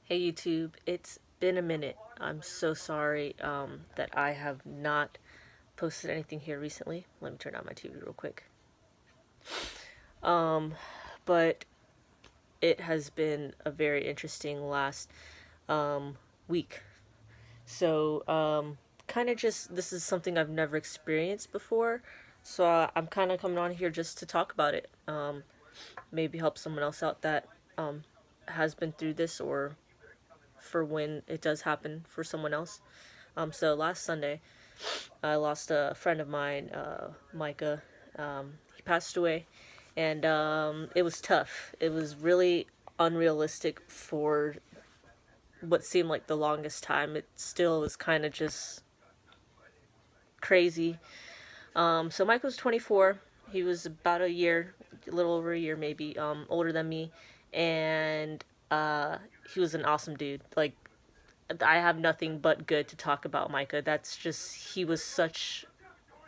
Hey YouTube, it's been a minute. I'm so sorry that I have not posted anything here recently. Let me turn on my TV real quick. Um, but it has been a very interesting last um, week. So, kind of just, this is something I've never experienced before. So I'm kind of coming on here just to talk about it. Maybe help someone else out that um, has been through this, or for when it does happen for someone else. So last Sunday, I lost a friend of mine, Micah. He passed away, and it was tough. It was really unrealistic for what seemed like the longest time. It still was kind of just crazy. So Micah was 24. He was about a year, a little over a year maybe, older than me, and he was an awesome dude. Like, I have nothing but good to talk about Micah. That's just, he was such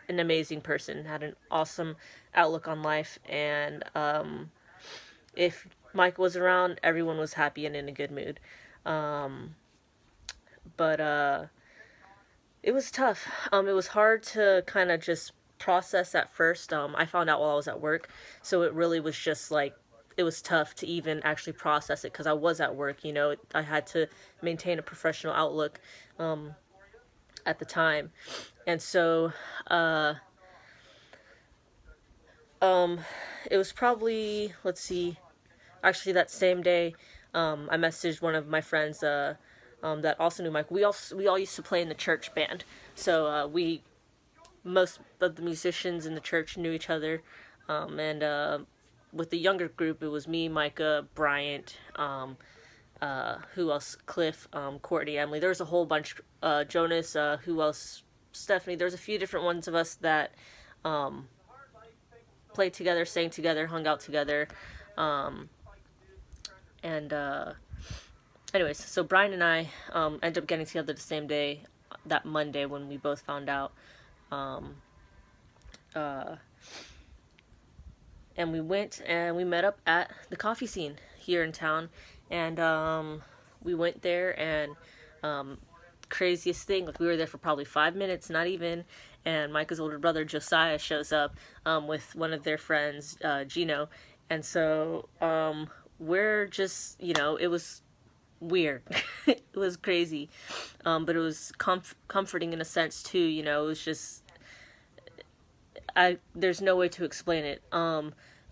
an amazing person, had an awesome outlook on life, and if Mike was around, everyone was happy and in a good mood. Um, but it was tough. It was hard to kind of just process at first. I found out while I was at work, so it really was just like, it was tough to even actually process it because I was at work. I had to maintain a professional outlook at the time, and so uh, um, it was probably, let's see, actually that same day, I messaged one of my friends that also knew Mike. We all used to play in the church band, so we most of the musicians in the church knew each other, and with the younger group, it was me, Micah, Bryant, who else? Cliff, Courtney, Emily. There was a whole bunch. Jonas, who else? Stephanie. There's a few different ones of us that um, played together, sang together, hung out together. Um, and anyways, so Brian and I ended up getting together the same day, that Monday when we both found out. Um, uh, and we went and we met up at the coffee scene here in town. And we went there, and craziest thing, like, we were there for probably 5 minutes, not even. And Micah's older brother Josiah shows up with one of their friends, Gino. And so we're just, it was weird. It was crazy, but it was comforting in a sense too. It was just, there's no way to explain it.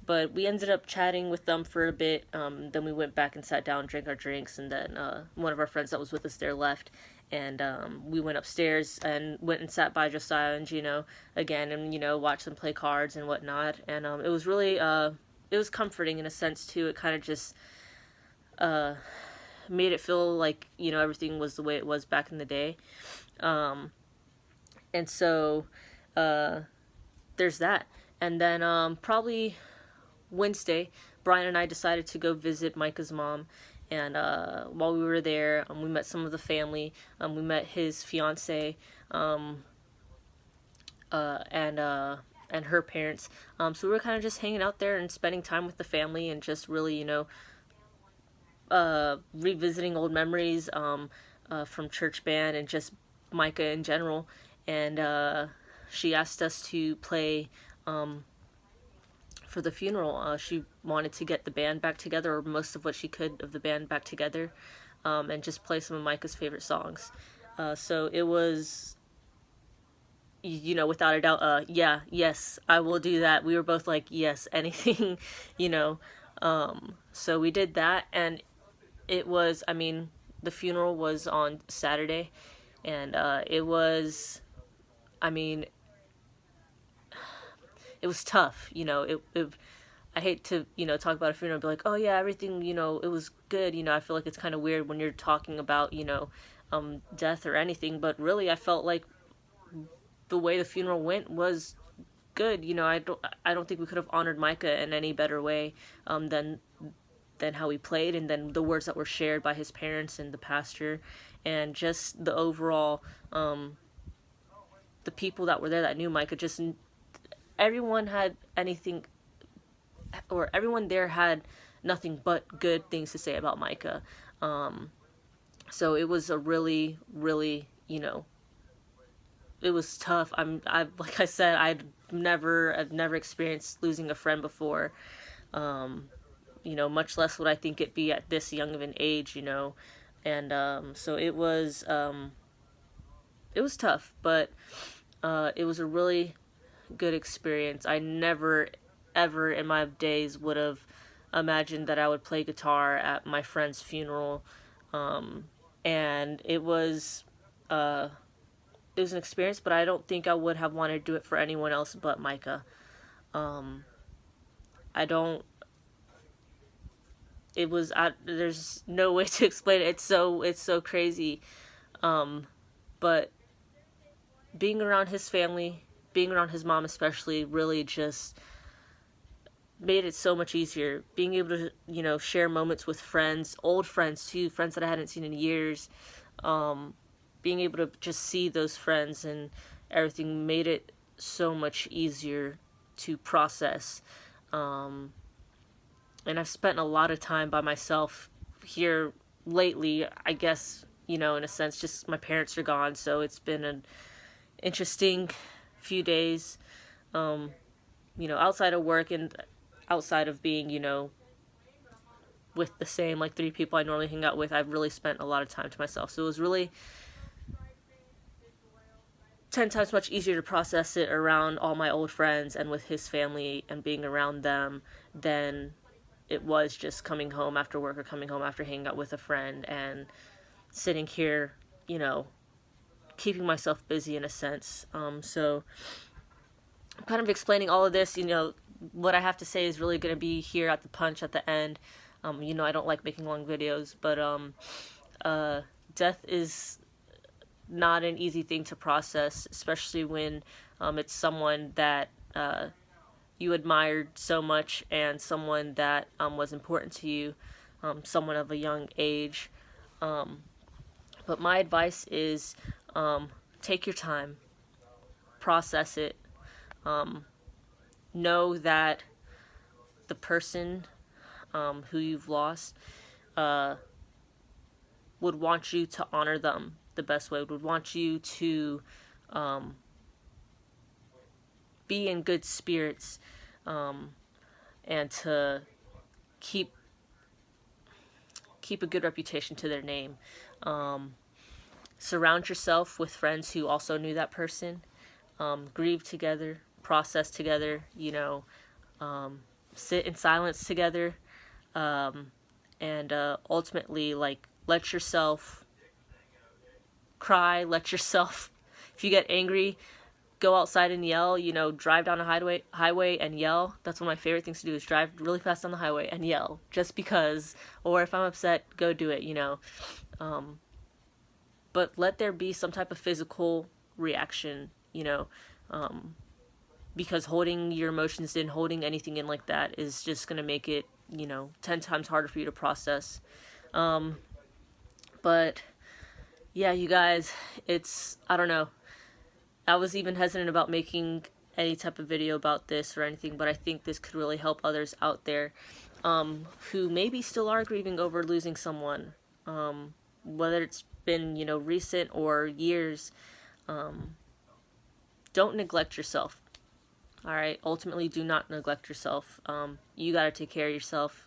But we ended up chatting with them for a bit. Then we went back and sat down, drank our drinks, and then one of our friends that was with us there left, and we went upstairs and went and sat by Josiah and Gino again, and watched them play cards and whatnot. And it was really it was comforting in a sense too. It kind of just made it feel like everything was the way it was back in the day. And so there's that. And then probably Wednesday, Brian and I decided to go visit Micah's mom. And while we were there, we met some of the family. We met his fiance, and her parents. So we were kind of just hanging out there and spending time with the family, and just really, revisiting old memories from church band and just Micah in general. And she asked us to play for the funeral. She wanted to get the band back together, or most of what she could of the band back together, and just play some of Micah's favorite songs. So it was, without a doubt, yeah, yes, I will do that. We were both like, yes, anything, you know. So we did that, and it was, I mean, the funeral was on Saturday, and it was, I mean, it was tough. I hate to, talk about a funeral and be like, oh yeah, everything, it was good. I feel like it's kind of weird when you're talking about, death or anything. But really, I felt like the way the funeral went was good. I don't think we could have honored Micah in any better way than how he played, and then the words that were shared by his parents and the pastor, and just the overall, the people that were there that knew Micah. Just everyone had anything, or everyone there had nothing but good things to say about Micah. So it was a really, really, it was tough. Like I said, I've never experienced losing a friend before. Um, much less would I think it be at this young of an age, and so it was tough, but it was a really good experience. I never, ever in my days would have imagined that I would play guitar at my friend's funeral, and uh, it was an experience, but I don't think I would have wanted to do it for anyone else but Micah. Um, I don't. There's no way to explain it. It's so crazy. Um, but being around his family, being around his mom especially, really just made it so much easier. Being able to, share moments with friends, old friends too, friends that I hadn't seen in years. Um, Being able to just see those friends and everything made it so much easier to process. Um, and I've spent a lot of time by myself here lately, I guess, in a sense, just my parents are gone, so it's been an interesting few days, outside of work and outside of being, with the same like three people I normally hang out with. I've really spent a lot of time to myself. So it was really 10 times much easier to process it around all my old friends and with his family and being around them than it was just coming home after work or coming home after hanging out with a friend and sitting here, keeping myself busy in a sense. So I'm kind of explaining all of this, what I have to say is really going to be here at the punch at the end. I don't like making long videos, but death is not an easy thing to process, especially when it's someone that you admired so much and someone that was important to you, someone of a young age. But my advice is take your time, process it, know that the person who you've lost would want you to honor them the best way, would want you to be in good spirits, and to keep a good reputation to their name. Surround yourself with friends who also knew that person. Grieve together, process together, sit in silence together, and ultimately, like, let yourself cry, let yourself, if you get angry, go outside and yell, drive down a highway and yell. That's one of my favorite things to do, is drive really fast on the highway and yell, just because. Or if I'm upset, go do it, but let there be some type of physical reaction, because holding your emotions in, holding anything in like that is just going to make it, 10 times harder for you to process. But yeah, you guys, I don't know. I was even hesitant about making any type of video about this or anything, but I think this could really help others out there who maybe still are grieving over losing someone, whether it's been, recent or years. Don't neglect yourself. All right, ultimately, do not neglect yourself. You got to take care of yourself,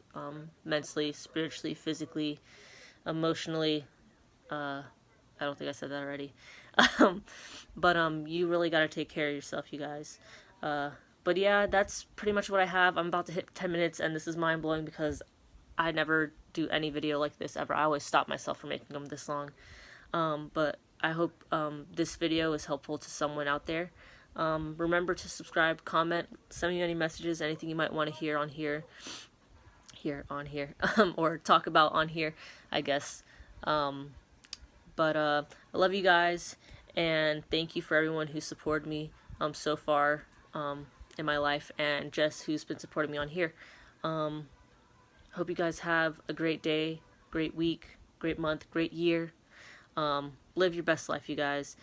mentally, spiritually, physically, emotionally. I don't think I said that already. But you really got to take care of yourself, you guys. But yeah, that's pretty much what I have. I'm about to hit 10 minutes, and this is mind-blowing because I never do any video like this ever. I always stop myself from making them this long. But I hope this video is helpful to someone out there. Remember to subscribe, comment, send me any messages, anything you might want to hear on here, or talk about on here, I guess. But I love you guys, and thank you for everyone who supported me so far in my life, and Jess, who's been supporting me on here. Hope you guys have a great day, great week, great month, great year. Live your best life, you guys.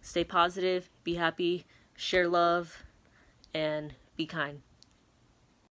Stay positive, be happy, share love, and be kind.